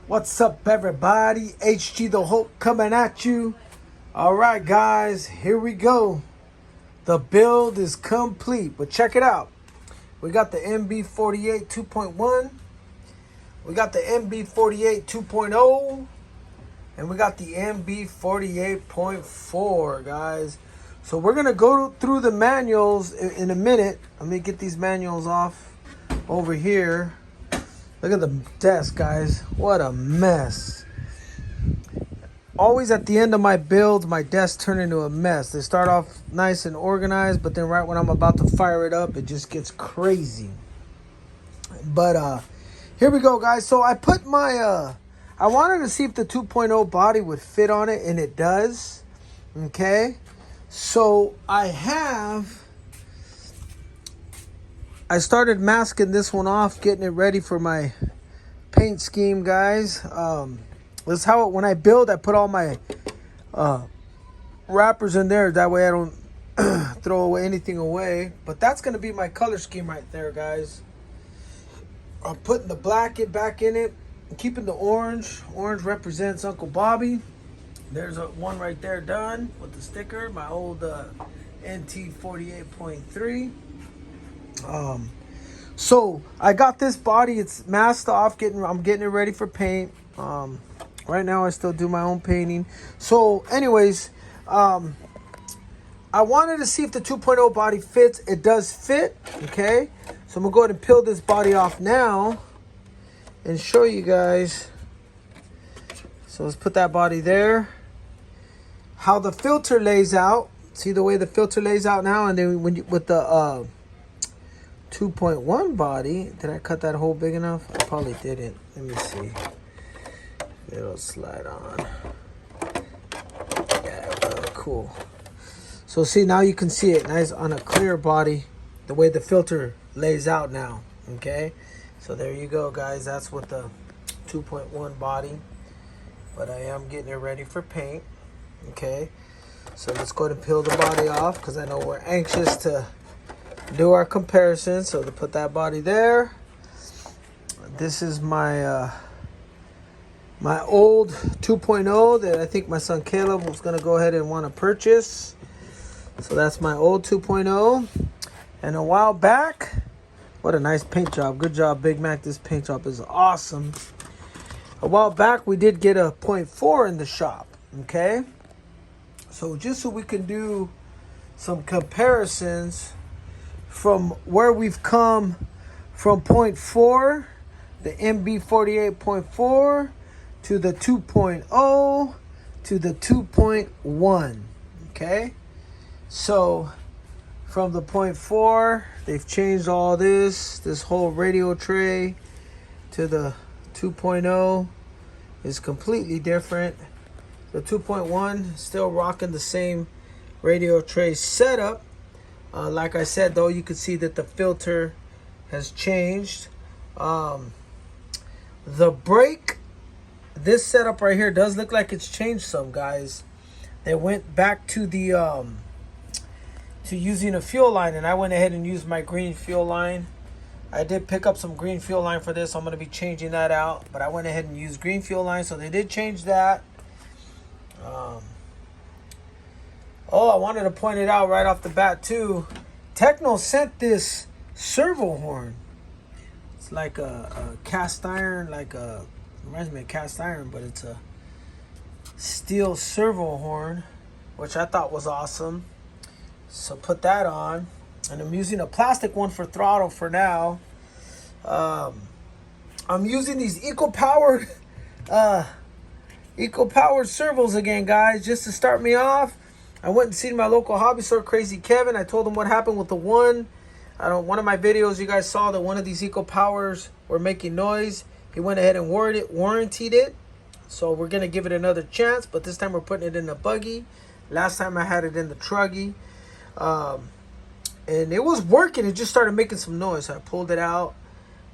What's up, everybody? HG the Hulk coming at you. All right, guys, here we go. The build is complete, but check it out. We got the nb48 2.1. We got the nb48 2.0. And we got the nb48.4, guys. So we're going to go through the manuals in a minute. Let me get these manuals off over here. Look at the desk, guys. What a mess. Always at the end of my builds, my desk turn into a mess. They start off nice and organized, but then right when I'm about to fire it up, it just gets crazy. But here we go, guys. So I put my I wanted to see if the 2.0 body would fit on it, and it does. Okay. So I started masking this one off, getting it ready for my paint scheme, guys. This is how when I build, I put all my wrappers in there. That way I don't throw anything away. But that's going to be my color scheme right there, guys. I'm putting the black back in it. I'm keeping the orange. Orange represents Uncle Bobby. There's one right there done with the sticker. My old NT48.3. So I got this body. It's masked off. I'm getting it ready for paint. Right now I still do my own painting. So anyways, I wanted to see if the 2.0 body fits. It does fit. Okay. So I'm gonna go ahead and peel this body off now and show you guys. So let's put that body there. How the filter lays out. See the way the filter lays out now, and then when you with the 2.1 body, did I cut that hole big enough? I probably didn't. Let me see. It'll slide on. Yeah, cool. So see, now you can see it nice on a clear body, the way the filter lays out now. Okay, so there you go, guys. That's with the 2.1 body, but I am getting it ready for paint. Okay, so let's go ahead and peel the body off, because I know we're anxious to do our comparison. So to put that body there, this is my my old 2.0 that I think my son Caleb was going to go ahead and want to purchase. So that's my old 2.0. And a while back, what a nice paint job. Good job, Big Mac. This paint job is awesome. A while back, we did get a 0.4 in the shop. Okay, so just so we can do some comparisons from where we've come from 0.4, the nb48.4, to the 2.0, to the 2.1. Okay, so from the 0.4, they've changed all this whole radio tray, to the 2.0 is completely different. The 2.1 still rocking the same radio tray setup. Like I said, though, you can see that the filter has changed. The brake, this setup right here does look like it's changed some, guys. They went back to the to using a fuel line, and I went ahead and used my green fuel line. I did pick up some green fuel line for this. I'm going to be changing that out, but I went ahead and used green fuel line, so they did change that. Oh, I wanted to point it out right off the bat too. Tekno sent this servo horn. It's like a cast iron, reminds me of cast iron, but it's a steel servo horn, which I thought was awesome. So put that on, and I'm using a plastic one for throttle for now. I'm using these eco-powered servos again, guys, just to start me off. I went and seen my local hobby store, Crazy Kevin. I told him what happened with the one. One of my videos, you guys saw that one of these eco-powers were making noise. He went ahead and warrantied it. So we're going to give it another chance, but this time we're putting it in the buggy. Last time I had it in the truggy. And it was working. It just started making some noise. So I pulled it out.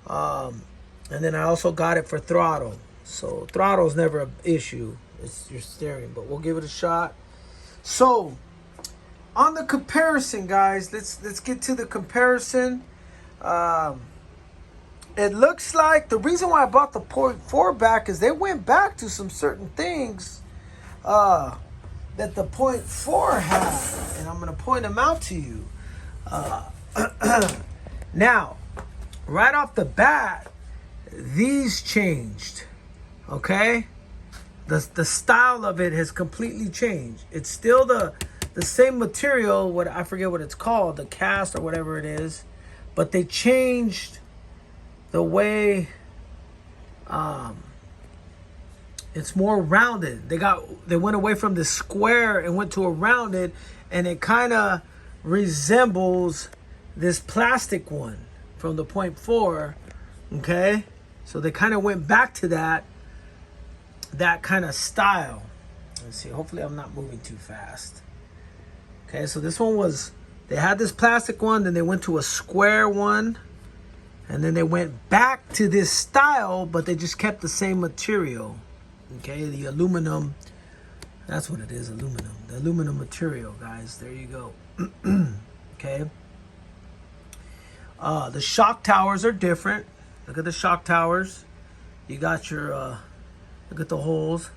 And then I also got it for throttle. So throttle is never an issue. It's your steering, but we'll give it a shot. So on the comparison, guys, let's get to the comparison. it looks like the reason why I brought the point 4 back is they went back to some certain things that the point 4 had, and I'm going to point them out to you. Now, right off the bat, these changed. Okay, the style of it has completely changed. It's still the same material. What I forget what it's called, the cast or whatever it is, but they changed the way it's more rounded. They went away from the square and went to a rounded, and it kind of resembles this plastic one from the point 4. Okay, so they kind of went back to that kind of style. Let's see, hopefully I'm not moving too fast. Okay, so this one was, they had this plastic one, then they went to a square one, and then they went back to this style, but they just kept the same material. Okay, the aluminum, that's what it is, aluminum. The aluminum material, guys, there you go. Okay. The shock towers are different. Look at the shock towers. You got your, look at the holes.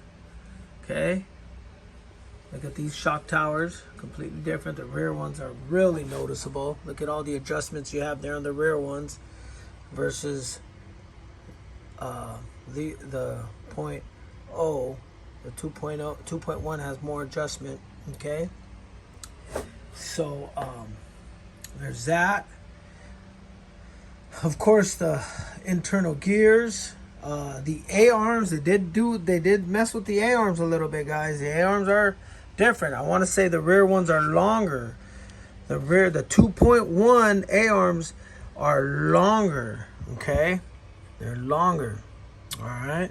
Okay. Look at these shock towers, completely different. The rear ones are really noticeable. Look at all the adjustments you have there on the rear ones versus the point 0, the 2.0, 2.1 has more adjustment. Okay, so there's that. Of course, the internal gears, the A-arms, they did mess with the A-arms a little bit, guys. The A-arms are different. I want to say the rear ones are longer. The 2.1 A-arms are longer. Okay, they're longer. All right.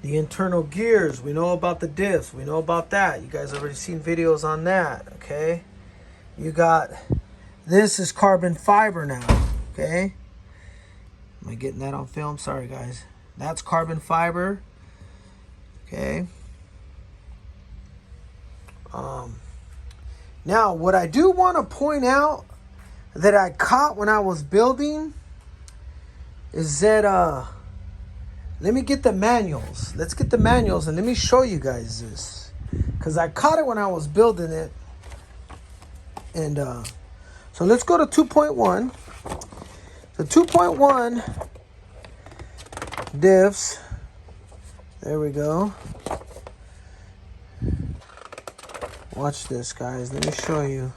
The internal gears, we know about the diffs. We know about that. You guys already seen videos on that. Okay. You got, this is carbon fiber now. Okay. Am I getting that on film? Sorry, guys. That's carbon fiber. Okay. Now, what I do want to point out that I caught when I was building is that let me get the manuals. Let's get the manuals and let me show you guys this, because I caught it when I was building it. And so let's go to 2.1. The 2.1 diffs. There we go. Watch this, guys. Let me show you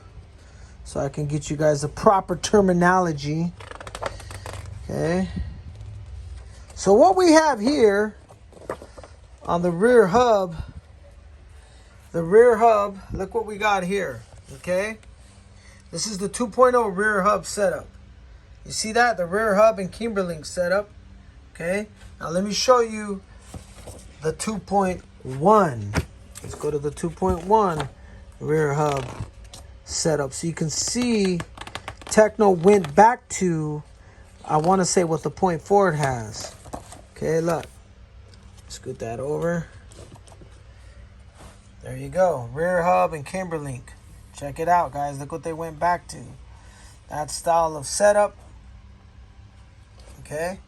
so I can get you guys the proper terminology. Okay. So what we have here on the rear hub, look what we got here. Okay. This is the 2.0 rear hub setup. You see that? The rear hub and Kimberlink setup. Okay. Now let me show you the 2.1. Let's go to the 2.1 rear hub setup. So you can see Tekno went back to, I want to say, what the point 4 it has. Okay, look. Scoot that over. There you go. Rear hub and Kimberlink. Check it out, guys. Look what they went back to. That style of setup. Okay.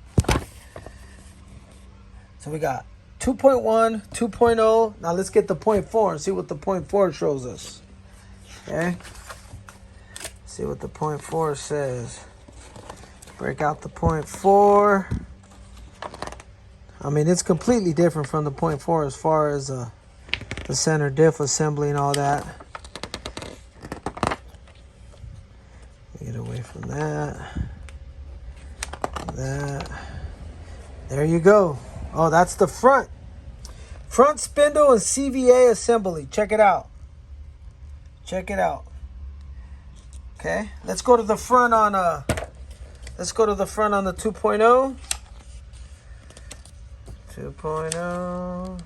So we got 2.1, 2.0. Now let's get the point 4 and see what the point 4 shows us. Okay. See what the point 4 says. Break out the point 4. I mean, it's completely different from the point 4 as far as the center diff assembly and all that. Get away from that. There you go. Oh, that's the front. Front spindle and CVA assembly. Check it out. Check it out. Okay, let's go to the front on let's go to the front on the 2.0. 2.0.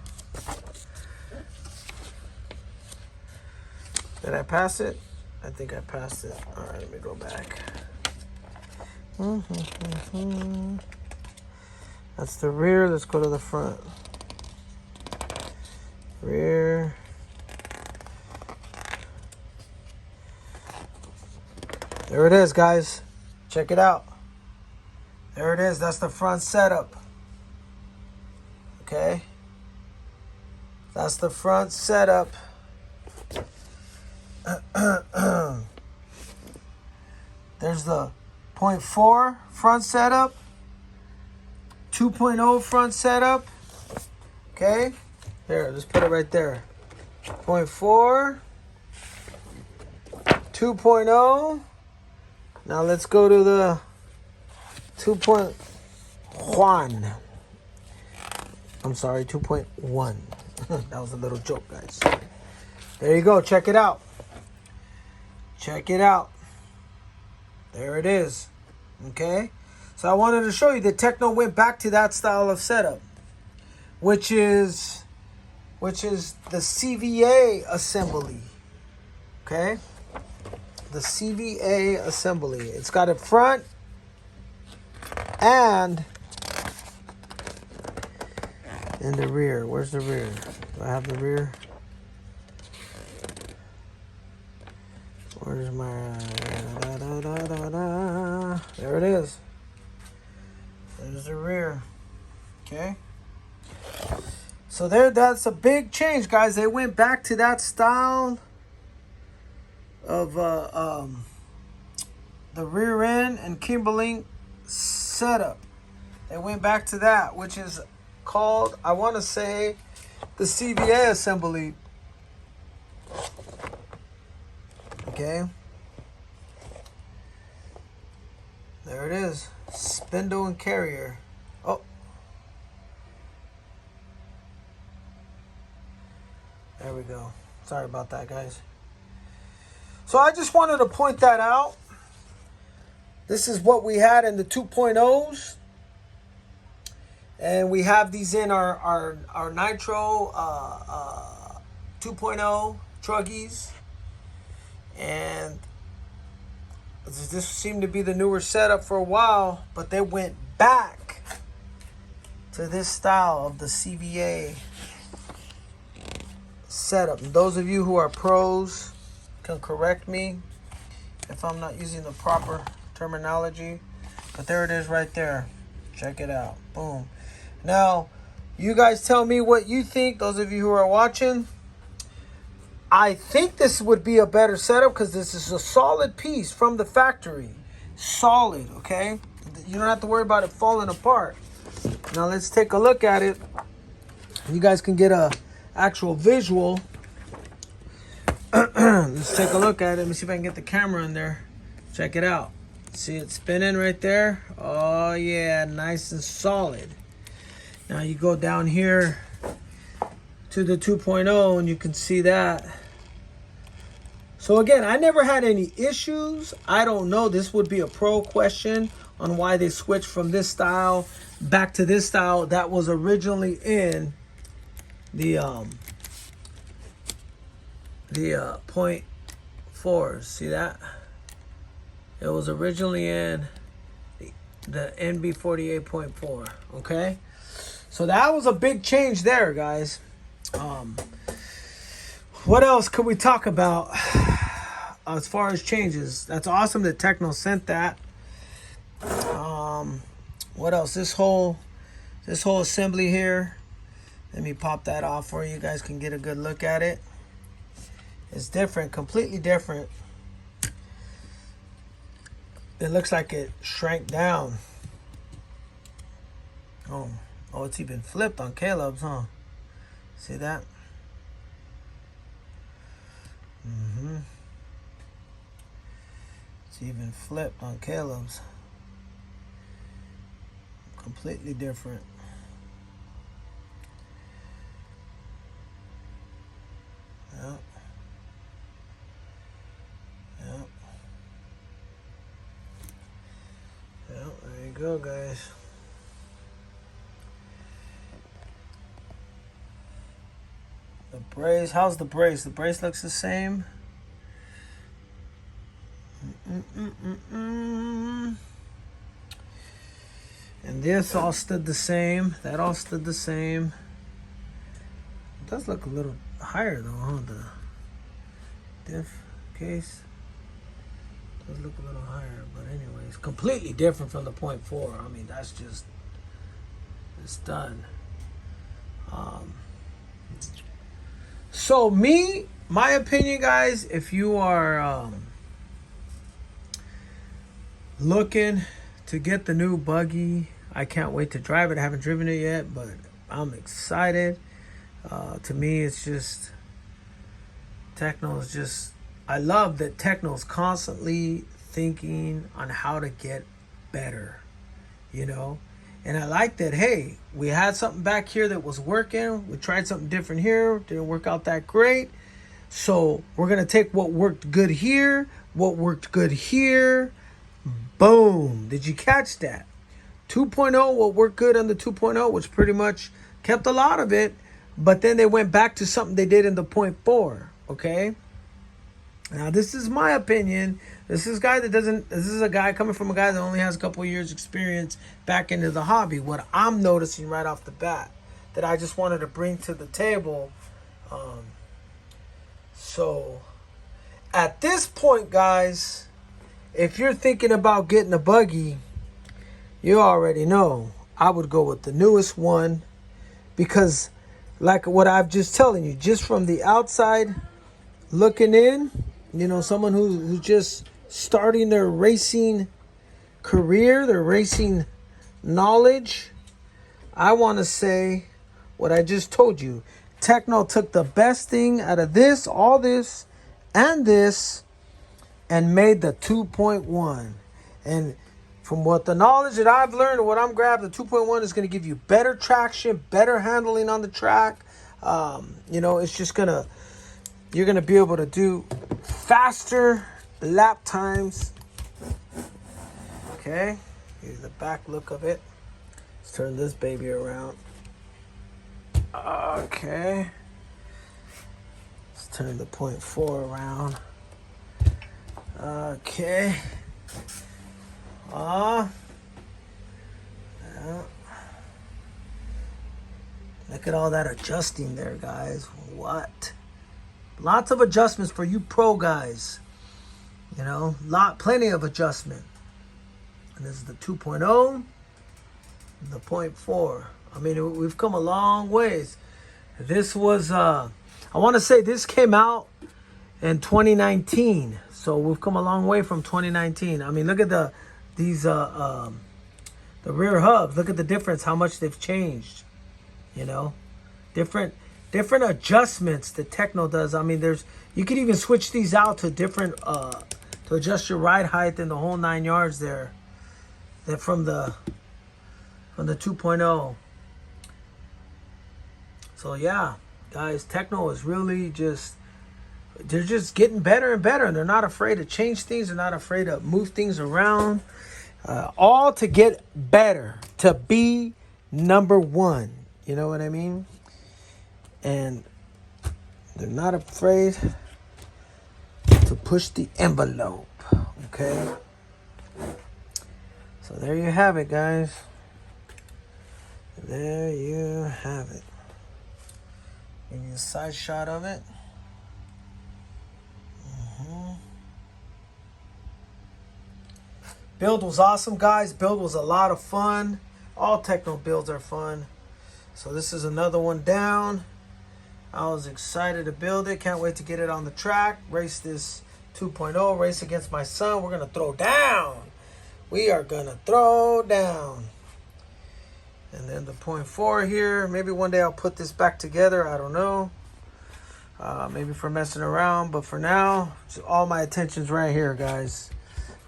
Did I pass it? I think I passed it. All right, let me go back. That's the rear. Let's go to the front. Rear. There it is, guys. Check it out. There it is. That's the front setup. Okay. That's the front setup. There's the 0.4 front setup. 2.0 front setup. Okay. Here, let's put it right there. 0.4. 2.0. Now let's go to the 2.1. I'm sorry, 2.1. That was a little joke, guys. There you go. Check it out. Check it out. There it is. Okay. So I wanted to show you that Tekno went back to that style of setup, which is the CVA assembly. Okay. The CVA assembly. It's got a front and in the rear. Where's the rear? Do I have the rear? Where's my... There it is. There's the rear. Okay. So that's a big change, guys. They went back to that style of the rear end and Kimberlink setup. They went back to that, which is called, I want to say, the CVA assembly. Okay. There it is. Spindle and carrier. Oh. There we go. Sorry about that, guys. So I just wanted to point that out. This is what we had in the 2.0s. And we have these in our Nitro 2.0 truggies. And this seemed to be the newer setup for a while, but they went back to this style of the CVA setup. And those of you who are pros can correct me if I'm not using the proper terminology, but there it is right there. Check it out. Boom. Now, you guys tell me what you think, those of you who are watching. I think this would be a better setup because this is a solid piece from the factory. Solid, okay? You don't have to worry about it falling apart. Now let's take a look at it. You guys can get a actual visual. Let's take a look at it. Let me see if I can get the camera in there. Check it out. See it spinning right there? Oh yeah, nice and solid. Now you go down here to the 2.0 and you can see that. So again, I never had any issues. I don't know. This would be a pro question on why they switched from this style back to this style that was originally in the 0.4s. See that? It was originally in the nb48.4. Okay? So that was a big change there, guys. What else could we talk about as far as changes? That's awesome that Tekno sent that. What else? This whole assembly here. Let me pop that off for you. You guys can get a good look at it. It's different, completely different. It looks like it shrank down. Oh, it's even flipped on Caleb's, huh? See that? It's even flipped on Caleb's. Completely different. Yep. Yep. Yep, there you go, guys. The brace, how's the brace? The brace looks the same. And this all stood the same. That all stood the same. It does look a little higher though, huh? The diff case Let's look a little higher, but anyways, completely different from the 0.4. I mean, that's just, it's done. So my opinion, guys, if you are looking to get the new buggy, I can't wait to drive it. I haven't driven it yet, but I'm excited. To me, it's just, Tekno is just, I love that Tekno's constantly thinking on how to get better, you know? And I like that, hey, we had something back here that was working. We tried something different here. Didn't work out that great. So we're going to take what worked good here, what worked good here. Boom. Did you catch that? 2.0, what worked good on the 2.0, which pretty much kept a lot of it. But then they went back to something they did in the 0.4, okay? Now, this is my opinion. This is a guy coming from a guy that only has a couple of years experience back into the hobby. What I'm noticing right off the bat that I just wanted to bring to the table. So, at this point, guys, if you're thinking about getting a buggy, you already know I would go with the newest one, because like what I've just telling you, just from the outside looking in, you know, someone who's just starting their racing career, their racing knowledge, I want to say what I just told you. Tekno took the best thing out of this, all this, and this, and made the 2.1. And from what the knowledge that I've learned and what I'm grabbed, the 2.1 is going to give you better traction, better handling on the track. You know, it's just you're going to be able to do faster lap times. Okay, here's the back look of it. Let's turn this baby around. Okay, let's turn the 0.4 around. Okay. Yeah. Look at all that adjusting there, guys. What? Lots of adjustments for you pro guys. You know, plenty of adjustment. And this is the 2.0, the 0.4. I mean, we've come a long ways. This was, I want to say this came out in 2019. So we've come a long way from 2019. I mean, look at the rear hubs. Look at the difference, how much they've changed. You know, different adjustments that Tekno does. I mean, you could even switch these out to different to adjust your ride height and the whole 9 yards there. That from the 2.0. So yeah, guys, Tekno is really they're just getting better and better, and they're not afraid to change things. They're not afraid to move things around, all to get better, to be number one. You know what I mean? And they're not afraid to push the envelope. Okay? So there you have it, guys. There you have it. Give you a side shot of it. Build was awesome, guys. Build was a lot of fun. All Tekno builds are fun. So this is another one down. I was excited to build it. Can't wait to get it on the track. Race this 2.0. Race against my son. We're going to throw down. We are going to throw down. And then the 0.4 here. Maybe one day I'll put this back together. I don't know. Maybe for messing around. But for now, all my attention's right here, guys.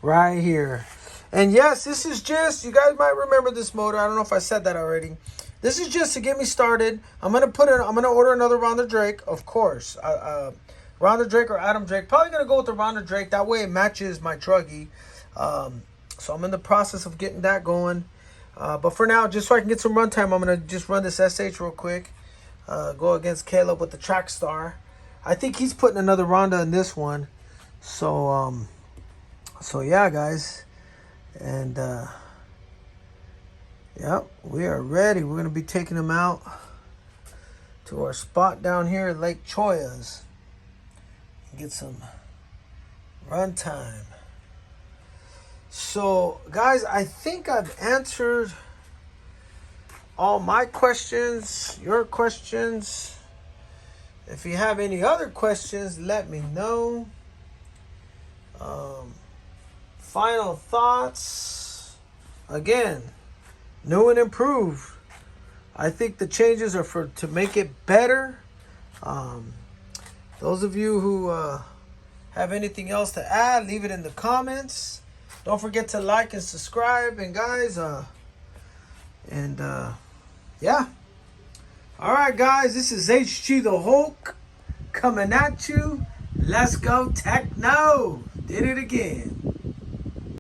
Right here. And yes, this is just, you guys might remember this motor. I don't know if I said that already. This is just to get me started. I'm gonna order another Ronda Drake, of course. Ronda Drake or Adam Drake. Probably gonna go with the Ronda Drake. That way it matches my truggy. So I'm in the process of getting that going. But for now, just so I can get some runtime, I'm gonna just run this SH real quick. Go against Caleb with the Track Star. I think he's putting another Ronda in this one. So yeah, guys. And yep, we are ready. We're going to be taking them out to our spot down here at Lake Choyas and get some run time. So, guys, I think I've answered all my questions, your questions. If you have any other questions, let me know. Final thoughts. Again, new and improved. I think the changes are to make it better. Those of you who have anything else to add, leave it in the comments. Don't forget to like and subscribe. And guys, yeah. All right, guys, this is HG the Hulk coming at you. Let's go Tekno. Did it again.